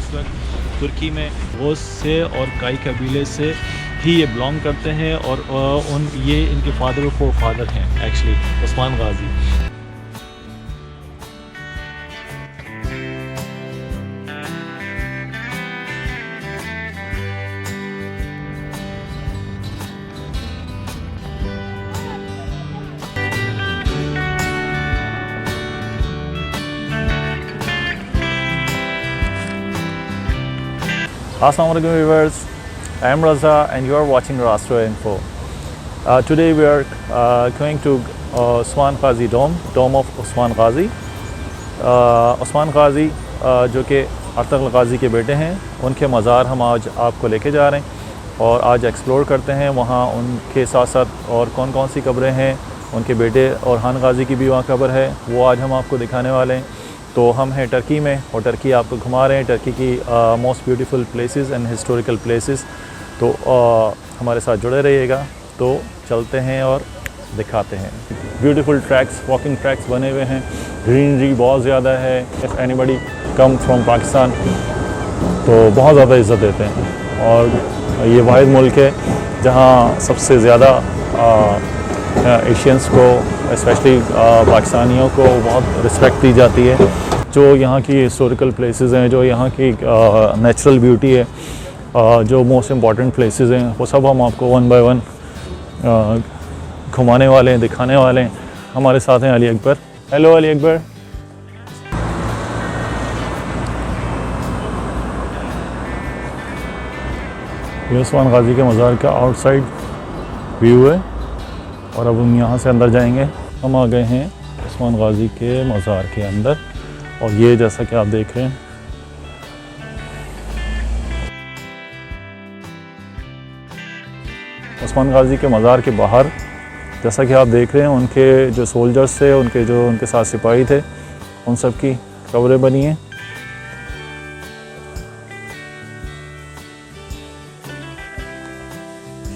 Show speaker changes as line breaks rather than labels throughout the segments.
इस वक्त तुर्की में गोस से और काई कबीले से ही ये बिलोंग करते हैं और ये इनके फादर और फोर फादर हैं actually Usman Ghazi.
Assalamualaikum viewers, I am Raza and you are watching Rastro Info. Today we are going to Osman Ghazi Dome of Osman Ghazi. Osman Ghazi जो कि अर्तुगरुल गाजी के बेटे हैं, उनके मज़ार हम आज आपको लेके जा रहे हैं और आज एक्सप्लोर करते हैं वहाँ उनके साथ साथ और कौन कौन सी कब्रें हैं। उनके बेटे orhan गाजी की भी वहाँ कब्र है, वो आज हम आपको दिखाने वाले हैं। तो हम हैं टर्की में और टर्की आपको घुमा रहे हैं, टर्की की most beautiful places and historical places. तो हमारे साथ जुड़े रहिएगा। तो चलते हैं और दिखाते हैं। ब्यूटीफुल ट्रैक्स, वॉकिंग ट्रैक्स बने हुए हैं, ग्रीनरी बहुत ज़्यादा है। If anybody come from Pakistan तो बहुत ज़्यादा इज़्ज़त देते हैं और ये वाहिद मुल्क है जहाँ सबसे ज़्यादा एशियंस को स्पेशली पाकिस्तानियों को बहुत रिस्पेक्ट दी जाती है। जो यहाँ की हिस्टोरिकल प्लेसेस हैं, जो यहाँ की नेचुरल ब्यूटी है, जो मोस्ट इम्पॉर्टेंट प्लेसेस हैं, वो सब हम आपको वन बाय वन घुमाने वाले हैं, दिखाने वाले हैं। हमारे साथ हैं अली अकबर। हेलो अली अकबर। ये उस्मान गाजी के मज़ार का आउटसाइड व्यू है और अब हम यहाँ से अंदर जाएंगे। हम आ गए हैं उस्मान गाजी के मज़ार के अंदर और ये जैसा कि आप देख रहे हैं उस्मान गाजी के मज़ार के बाहर जैसा कि आप देख रहे हैं उनके जो सोल्जर्स थे, उनके साथ सिपाही थे, उन सब की कब्रें बनी हैं।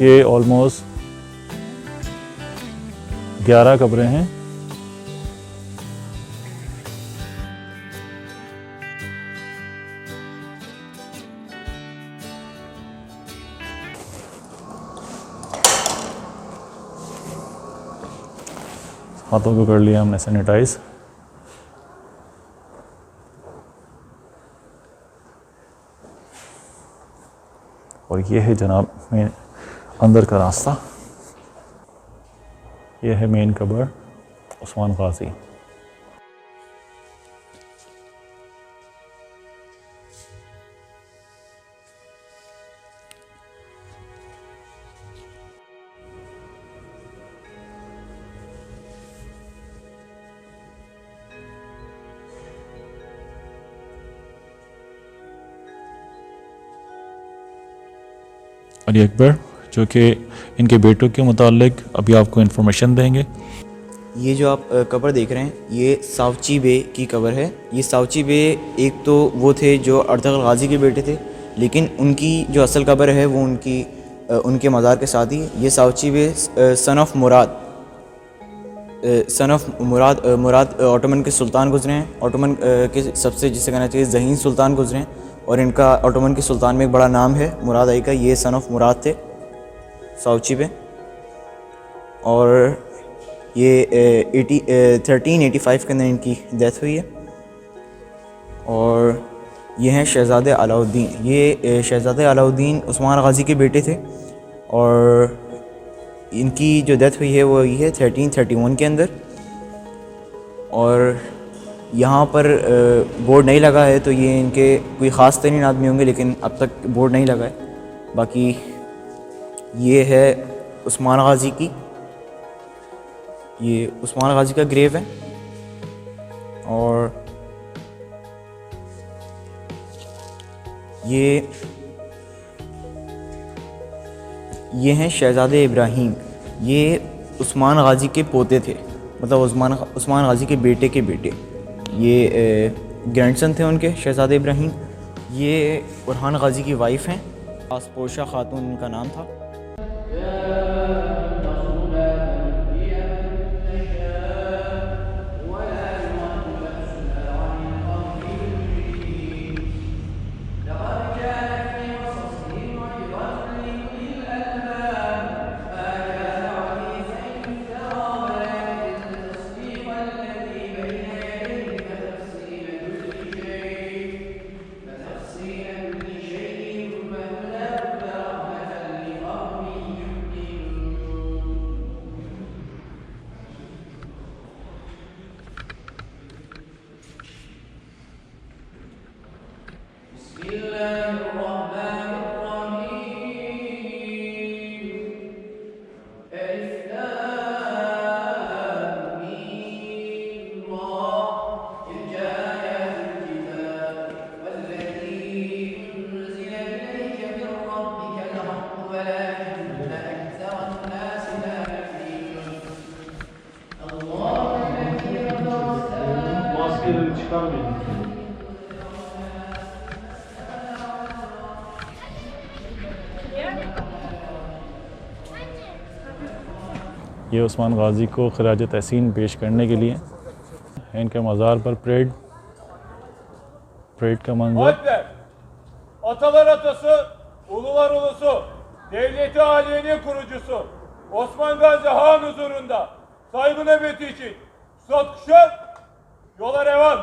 ये ऑलमोस्ट 11 कब्रें हैं। हाथों को कर लिया हमने सैनिटाइज। और ये है जनाब में अंदर का रास्ता। ये है मेन कब्र उस्मान गाजी। अली अकबर जो कि इनके बेटों के मुतालिक अभी आपको इन्फॉर्मेशन देंगे।
ये जो आप कब्र देख रहे हैं, ये सावची बे की कब्र है। ये सावची बे एक तो वो थे जो अर्तुगरुल गाजी के बेटे थे, लेकिन उनकी जो असल कब्र है वो उनके मज़ार के साथ ही। ये सावची बे सन ऑफ मुराद ऑटोमन के सुल्तान गुजरे हैं। ऑटोमन के सबसे जिसे कहना चाहिए ज़हीन सुल्तान गुजरे हैं और इनका ऑटोमन के सुल्तान में एक बड़ा नाम है मुराद आई का। ये सन ऑफ मुराद थे सावची पे। और ये 1385 के अंदर इनकी डेथ हुई है। और ये हैं शहज़ादे अलाउद्दीन। ये शहज़ादे अलाउद्दीन उस्मान गाजी के बेटे थे और इनकी जो डेथ हुई है वो ये है 1331 के अंदर। और यहाँ पर बोर्ड नहीं लगा है, तो ये इनके कोई ख़ास तरीन आदमी होंगे, लेकिन अब तक बोर्ड नहीं लगा है। बाकी ये है उस्मान गाजी की, ये उस्मान गाजी का ग्रेव है। और ये हैं शहज़ादे इब्राहीम। ये उस्मान गाजी के पोते थे, मतलब उस्मान गाजी के बेटे के बेटे। ये ग्रैंडसन थे उनके शहज़ादे इब्राहीम। ये orhan गाजी की वाइफ हैं, पोशा खातून उनका नाम था।
ये उस्मान गाज़ी को खराज तहसीन पेश करने के लिए इनके मज़ार पर परेड का मंजर।
Atalar atası, ulular ulusu, devleti aliyenin kurucusu, Osman Gazi Han huzurunda saygı nöbeti için Suat Kuşar, yola revan.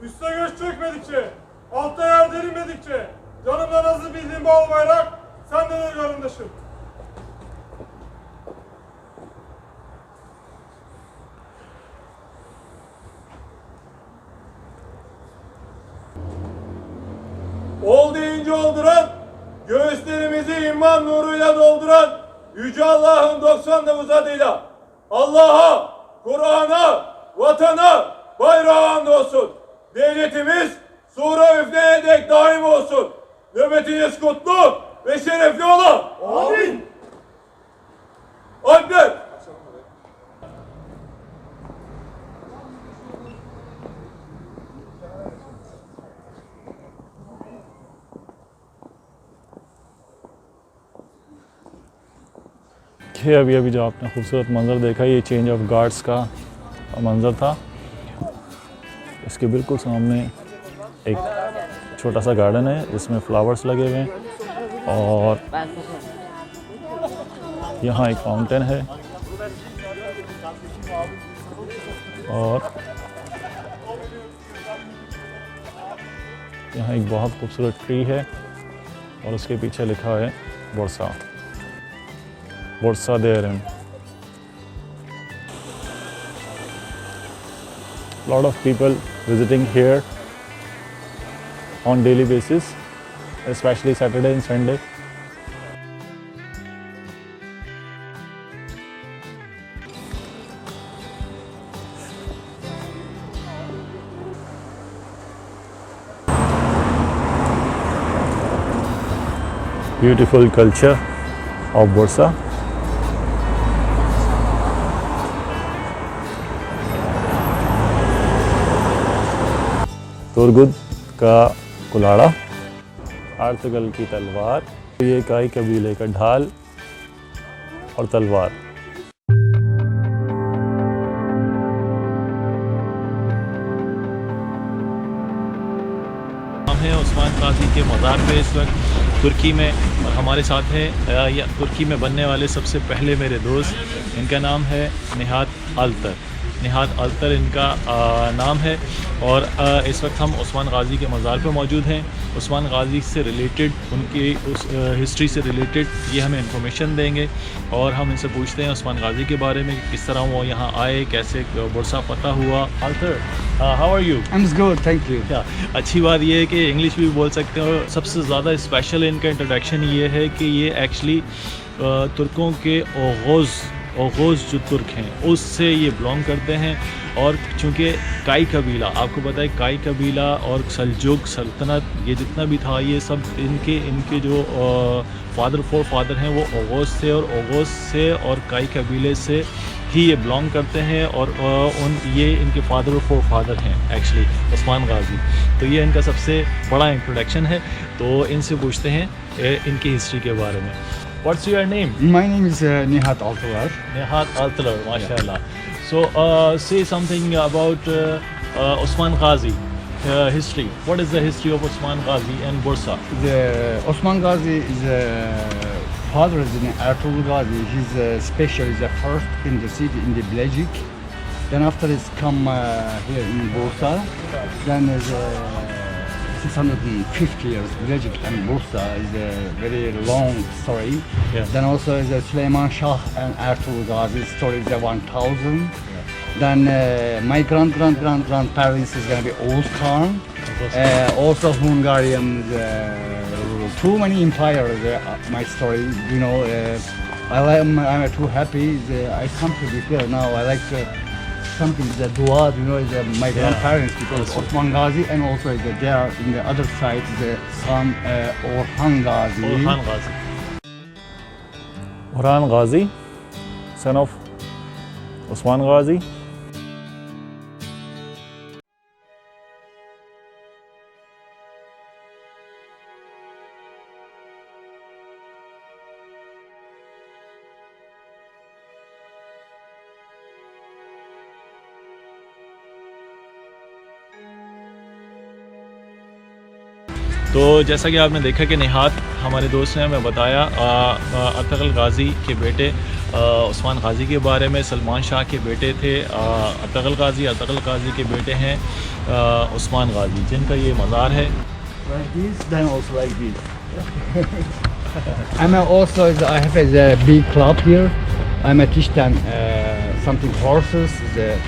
Üste göz çökmedikçe, altta yer derinmedikçe, canımla nasıl bildiğim bu al bayrak, sendedir yanındaşım. Ol deyince olduran, göğüslerimizi iman nuruyla dolduran Yüce Allah'ın 99 adıyla Allah'a, Kur'an'a, vatana, bayrağa andolsun. Devletimiz sura üfleyene dek daim olsun. Nöbetiniz kutlu ve şerefli ola. Amin. Alpler.
कि अभी जो आपने खूबसूरत मंज़र देखा ये change of guards का मंज़र था। इसके बिल्कुल सामने एक छोटा सा गार्डन है जिसमें फ्लावर्स लगे हुए हैं और यहाँ एक फाउंटेन है और यहाँ एक बहुत खूबसूरत ट्री है और उसके पीछे लिखा है bursa Derin. Lot of people visiting here on daily basis, especially Saturday and Sunday. Beautiful culture of Bursa. तुरगुद का कुलाड़ा, आर्तगल की तलवार, ये काई कबीले का ढाल और तलवार।
हम हैं उस्मान गाज़ी के मज़ार पे इस वक्त तुर्की में और हमारे साथ है या तुर्की में बनने वाले सबसे पहले मेरे दोस्त, इनका नाम है निहात अल्तर। निहात अल्तर इनका नाम है और इस वक्त हम उस्मान गाज़ी के मज़ार पर मौजूद हैं। उस्मान गाज़ी से रिलेटेड, उनकी उस हिस्ट्री से रिलेटेड ये हमें इंफॉर्मेशन देंगे और हम इनसे पूछते हैं उस्मान गाज़ी के बारे में, किस तरह वो यहाँ आए, कैसे बुरसा फतह हुआ। अल्तर, how are you?
I'm good, thank you.
अच्छी बात ये है कि इंग्लिश भी बोल सकते हैं और सबसे ज़्यादा स्पेशल इनका इंट्रोडक्शन ये है कि ये एक्चुअली तुर्कों के ओगोज़ जो तुर्क हैं उससे ये बिलोंग करते हैं। और चूँकि काई कबीला, आपको पता है काई कबीला और सल्जुक सल्तनत ये जितना भी था ये सब इनके जो फादर हैं वो ओगोज़ से और काई कबीले से ही ये बिलोंग करते हैं और ये इनके फादर हैं एक्चुअली उस्मान गाज़ी। तो ये इनका सबसे बड़ा इंट्रोडक्शन है। तो इनसे पूछते हैं इनकी हिस्ट्री के बारे में। What's your name?
My name is Nihat Altılar.
Nihat Altılar, mashallah. So say something about Osman Gazi history. What is the history of Osman Gazi and Bursa?
The Osman Gazi is father is Ertuğrul Gazi. He's special. He's the first in the city in the Belgic. Then after it's come here in Bursa. Then is 650 years Belgic and Bursa is a very long story.
Yeah.
Then also is Süleyman Shah and Ertuğrul Gazi story is 1000. Then my grandparents is going to be Oğuz Khan. Also Hungarian, too many empires. My story, you know, I'm too happy. I come to be here now. I like something the dua, you know, is my grandparents because Osman Gazi and also there in the other side the son Orhan Gazi.
Orhan Gazi.
Orhan Gazi, son of Osman Gazi.
तो जैसा कि आपने देखा कि निहात हमारे दोस्त ने हमें बताया अतगल गाज़ी के बेटे उस्मान गाज़ी के बारे में। सलमान शाह के बेटे थे अतगल गाज़ी के बेटे हैं उस्मान गाज़ी, जिनका ये मज़ार है।
Like this, then also like this. I'm also, I have a big club here. I'm a teach them something horses, the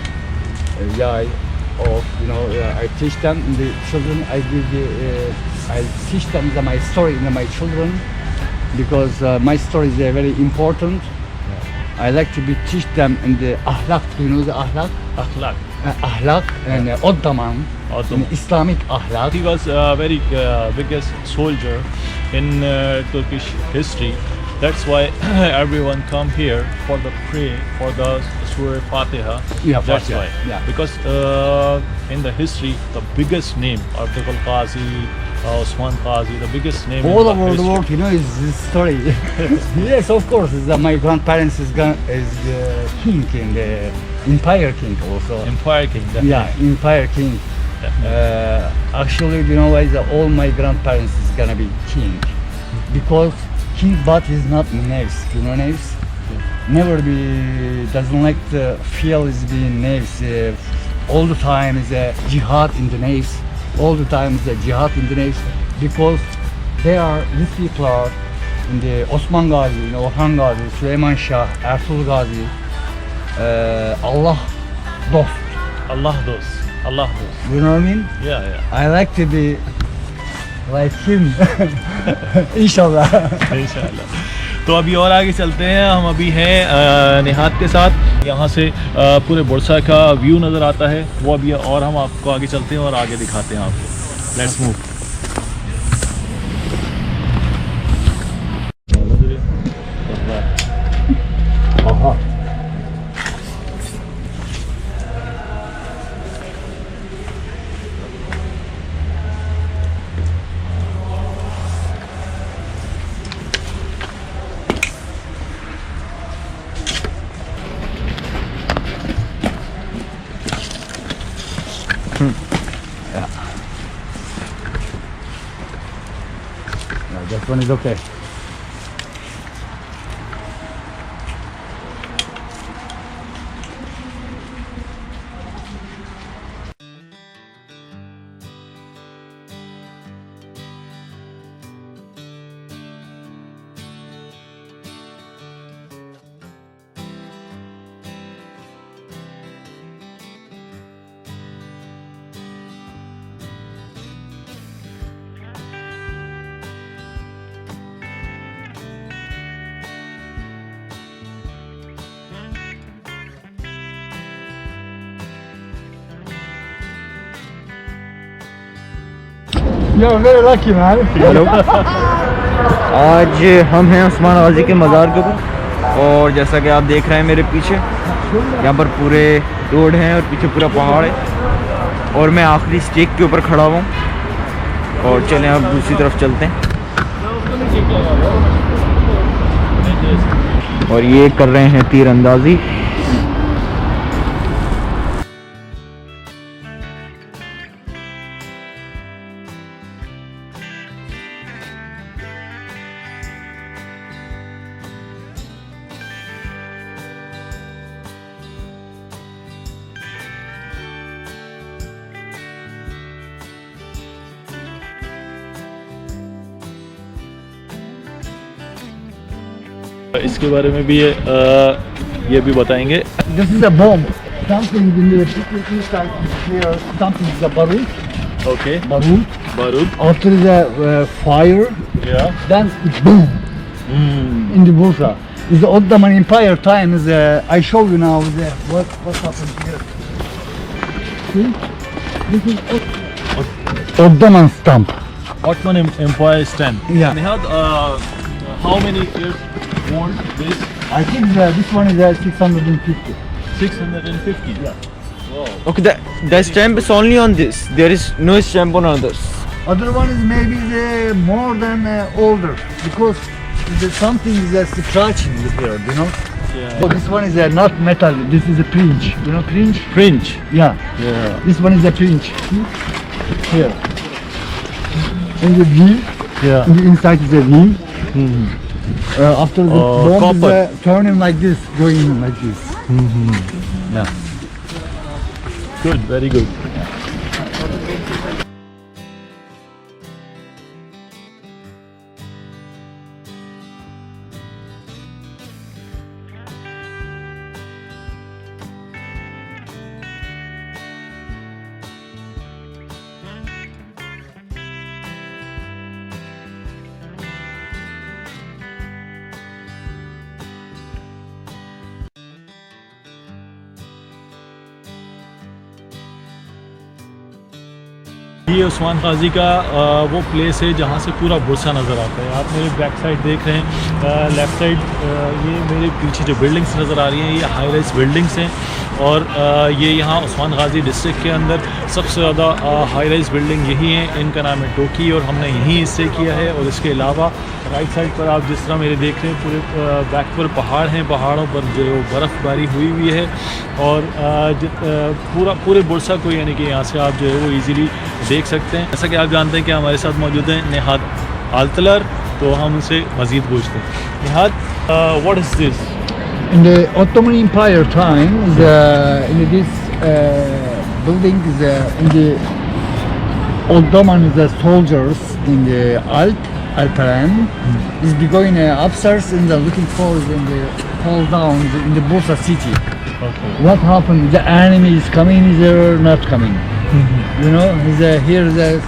guy of, I teach them the children. I teach them my story in my children because my story is very important. I like to be teach them in the ahlak. Do you know the ahlak?
Akhlaq.
Ahlak and Ottoman,
Ottoman.
Islamic ahlak.
He was a very biggest soldier in Turkish history. That's why everyone come here for the pray for the Surah Fatiha.
Yeah,
That's
Fatiha,
why.
yeah.
Because in the history, the biggest name, Artughal Qazi, Osman Qazi, the biggest name
All
in the
over the
history.
world, is this story. Yes, of course. My grandparents is the king and the empire king also.
Empire King.
Yeah, empire king. Actually, all my grandparents is gonna be king because king, but is not knaves. You know knaves? Never be doesn't like the feel is being knaves. All the time is a jihad in the knaves. All the time is a jihad in the knaves because these people are in the Osman Gazi, Orhan Gazi, Süleyman Shah, Ertuğrul Gazi, Allah dost.
Allah dost. Allah dost.
You know what I mean?
Yeah, yeah.
I like to be like him. Inshallah.
इंशाल्लाह। तो अभी और आगे चलते हैं। हम अभी हैं निहात के साथ। यहाँ से पूरे बुरसा का व्यू नज़र आता है वो अभी, और हम आपको आगे चलते हैं और आगे दिखाते हैं आपको। Let's move.
That one is okay. You're very lucky, man.
Hello, आज हम हैं उस्मान गाजी के मज़ार के ऊपर और जैसा कि आप देख रहे हैं मेरे पीछे, यहाँ पर पूरे रोड हैं और पीछे पूरा पहाड़ है और मैं आखिरी स्टेक के ऊपर खड़ा हुआ हूँ। और चलें अब दूसरी तरफ चलते हैं। और ये कर रहे हैं तीरंदाजी।
इसके बारे में भी ये भी बताएंगे।
This is a bomb. Something in the inside here. Something is a barut.
Okay.
Barut.
बारूद।
After the fire,
या
then it boom in the Bursa. Is the Ottoman Empire time? Is I show you now what happened here. See, this is Ottoman stamp.
Ottoman Empire stand.
Yeah.
Nihat, how many years old this?
I think this one is 650.
650.
Yeah.
Wow.
Okay, the stamp is only on this. There is no stamp on others.
Other one is maybe more than older because something is scratching here, you know.
Yeah.
But this one is not metal. This is a fringe. You know fringe?
Fringe.
Yeah.
Yeah.
This one is a fringe. See? Here. in the wheel.
Yeah.
In the inside is a wheel. After the bomb
copper.
is turning like this, going like this.
Yeah. Good, very good.
ये उस्मान गाजी का वो place है जहाँ से पूरा Bursa नज़र आता है। आप मेरे बैक साइड देख रहे हैं, लेफ़्ट साइड ये मेरे पीछे जो बिल्डिंग्स नज़र आ रही हैं ये हाई राइज बिल्डिंग्स हैं। और ये यहाँ उस्मान गाजी डिस्ट्रिक्ट के अंदर सबसे ज़्यादा हाई राइज बिल्डिंग यही है। इनका नाम है टोकी और हमने यहीं इससे किया है। और इसके अलावा राइट साइड पर आप जिस तरह मेरे देख रहे हैं पूरे बैक पर पहाड़ हैं, पहाड़ों पर जो बर्फ़बारी हुई हुई है। और पूरे बुरसा को यानी कि यहाँ से आप जो है वो ईज़िली देख सकते हैं। जैसा कि आप जानते हैं कि हमारे साथ मौजूद हैं निहाद आलतलर, तो हम उनसे मज़ीद पूछते हैं। Nihad, what is this?
In the Ottoman Empire time, in this building, in the Ottoman soldiers in the Alperen is going upstairs and looking for fall down in the Bursa city.
Okay.
What happened? The enemy is coming, they're not coming. You know, he's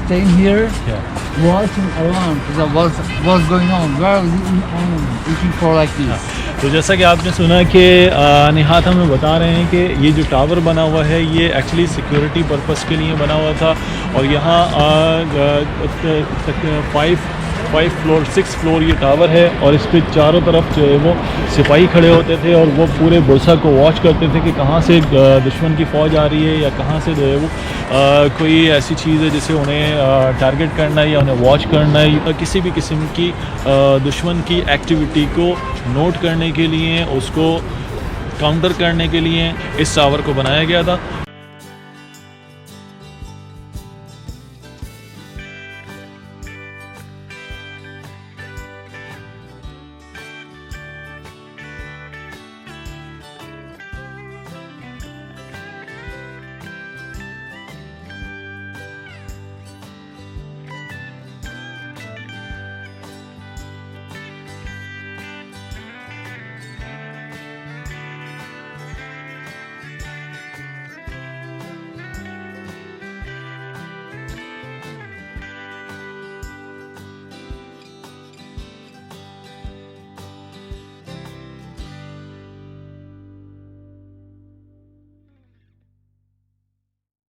staying here, watching around. What's going on? Where are looking for like this?
तो जैसा कि आपने सुना कि निहाद हमें बता रहे हैं कि ये जो टावर बना हुआ है ये एक्चुअली सिक्योरिटी पर्पस के लिए बना हुआ था। और यहाँ 6 फ्लोर ये टावर है और इस पे चारों तरफ जो है वो सिपाही खड़े होते थे और वो पूरे बुरसा को वॉच करते थे कि कहाँ से दुश्मन की फ़ौज आ रही है या कहाँ से जो है वो कोई ऐसी चीज़ है जिसे उन्हें टारगेट करना है या उन्हें वॉच करना है या किसी भी किस्म की दुश्मन की एक्टिविटी को नोट करने के लिए, उसको काउंटर करने के लिए इस टावर को बनाया गया था।